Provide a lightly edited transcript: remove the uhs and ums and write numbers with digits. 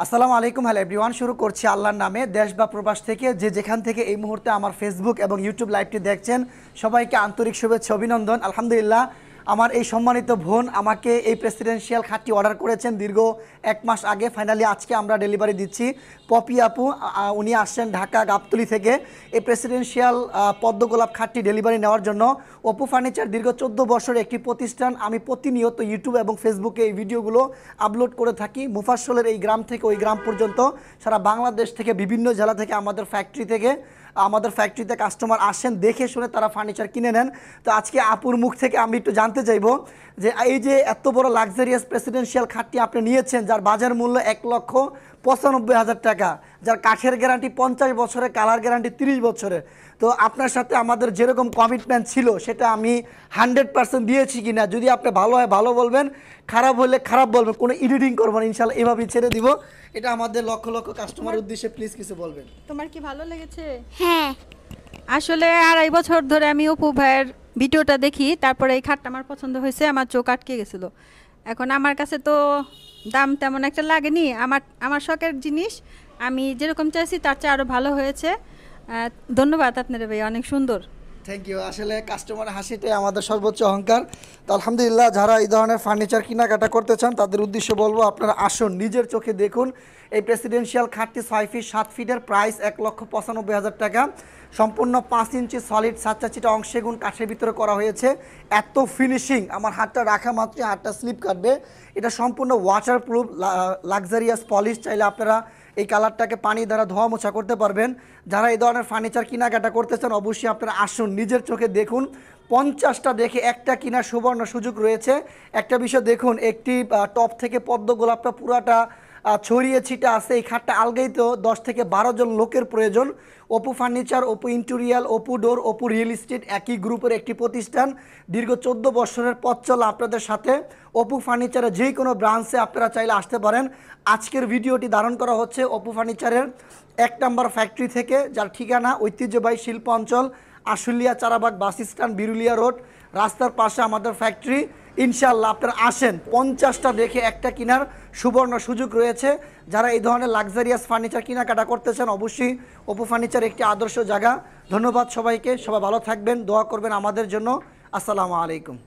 আসসালামু আলাইকুম, hello everyone. শুরু করছি আল্লাহর নামে। দেশ বা প্রবাস থেকে যে যেখান থেকে এই মুহূর্তে আমার ফেসবুক এবং ইউটিউব লাইভটি দেখছেন, সবাইকে আন্তরিক শুভেচ্ছা অভিনন্দন। আলহামদুলিল্লাহ, আমার এই সম্মানিত বোন আমাকে এই প্রেসিডেন্সিয়াল খাটটি অর্ডার করেছেন দীর্ঘ 1 মাস আগে। ফাইনালি আজকে আমরা ডেলিভারি দিচ্ছি। পপি আপু উনি আসছেন ঢাকা গাবতলী থেকে এই প্রেসিডেন্সিয়াল পদ্মগোলাপ খাটটি ডেলিভারি নেওয়ার জন্য। অপু ফার্নিচার দীর্ঘ 14 বছরের একটি প্রতিষ্ঠান। আমি প্রতিনিয়ত ইউটিউব এবং ফেসবুকে এই ভিডিওগুলো আপলোড করে থাকি। মুফাসসলের এই গ্রাম থেকে ওই গ্রাম পর্যন্ত সারা বাংলাদেশ থেকে বিভিন্ন জেলা থেকে আমাদের ফ্যাক্টরিতে কাস্টমার আসেন, দেখে শুনে তারা ফার্নিচার কিনে নেন। তো আজকে আপুর মুখ থেকে আমি একটু জানতে চাইবো যে এই যে এত বড় লাক্সারিয়াস প্রেসিডেন্সিয়াল খাটটি আপনি নিয়েছেন, যার বাজার মূল্য 1,95,000 টাকা, যার কাঠের গ্যারান্টি 50 বছরের, কালার গ্যারান্টি 30 বছরের। তো আপনার সাথে আমাদের যেরকম কমিটমেন্ট ছিল সেটা আমি 100% দিয়েছি কিনা, যদি আপনি ভালো হয় ভালো বলবেন, খারাপ হলে খারাপ বলবেন, কোনো এডিটিং করবেন, ইনশাল্লাহ এভাবেই ছেড়ে দিব। এটা আমাদের লক্ষ লক্ষ কাস্টমার উদ্দেশ্যে প্লিজ কিছু বলবেন। তোমার কি ভালো লেগেছে? হ্যাঁ, আসলে 2.5 বছর ধরে আমি অপু ভাইয়ের ভিডিওটা দেখি, তারপরে এই খাটটা আমার পছন্দ হয়েছে, আমার চোখ আটকে গেছিলো। এখন আমার কাছে তো দাম তেমন একটা লাগেনি, আমার শখের জিনিস, আমি যেরকম চাইছি তার চেয়ে আরও ভালো হয়েছে। ধন্যবাদ আপনার ভাই, অনেক সুন্দর। Thank you. আসলে কাস্টমারের হাসিটাই আমাদের সর্বোচ্চ অহংকার। তো আলহামদুলিল্লাহ, যারা এই ধরনের ফার্নিচার কেনাকাটা করতে চান তাদের উদ্দেশ্যে বলবো, আপনারা আসুন, নিজের চোখে দেখুন। এই প্রেসিডেন্সিয়াল খাটটি 6 ফিট 7 ফিটের, প্রাইস 1,95,000 টাকা। সম্পূর্ণ 5 ইঞ্চি সলিড 7 অংশে গুণ কাঠের ভিতরে করা হয়েছে। এত ফিনিশিং, আমার হাতটা রাখা মাত্রই হাতটা স্লিপ কাটবে। এটা সম্পূর্ণ ওয়াটারপ্রুফ, লাক্সারিয়াস পলিশ। চাইলে আপনারা এই কালারটাকে পানি দ্বারা ধোয়া মোছা করতে পারবেন। যারা এই ধরনের ফার্নিচার কেনাকাটা করতে চান অবশ্যই আপনারা আসুন, নিজের চোখে দেখুন। 50টা দেখে একটা কেনার সুবর্ণ সুযোগ রয়েছে। একটা বিষয় দেখুন, একটি টপ থেকে পদ্ম গোলাপটা পুরাটা ছড়িয়ে ছিটে আছে। এই খাটটা আলগাই তো 10 থেকে 12 জন লোকের প্রয়োজন। অপু ফার্নিচার, অপু ইন্টেরিয়াল, অপু ডোর, অপু রিয়েল এস্টেট একই গ্রুপের একটি প্রতিষ্ঠান। দীর্ঘ 14 বছরের পথ চলা আপনাদের সাথে। অপু ফার্নিচারের যে কোনো ব্রাঞ্চে আপনারা চাইলে আসতে পারেন। আজকের ভিডিওটি ধারণ করা হচ্ছে অপু ফার্নিচারের 1 নম্বর ফ্যাক্টরি থেকে, যার ঠিকানা ঐতিহ্যবাহী শিল্প অঞ্চল, Ashulia Charabag bus stand, Birulia road, রাস্তার পাশে আমাদের ফ্যাক্টরি। ইনশাআল্লাহ আপনারা আসেন, 50টা দেখে একটা কেনার সুবর্ণ সুযোগ রয়েছে। যারা এই ধরনের লাক্সারিয়াস ফার্নিচার কেনাকাটা করতেছেন অবশ্যই অপু ফার্নিচার একটি আদর্শ জায়গা। ধন্যবাদ সবাইকে, সবাই ভালো থাকবেন, দোয়া করবেন আমাদের জন্য। আসসালামু আলাইকুম।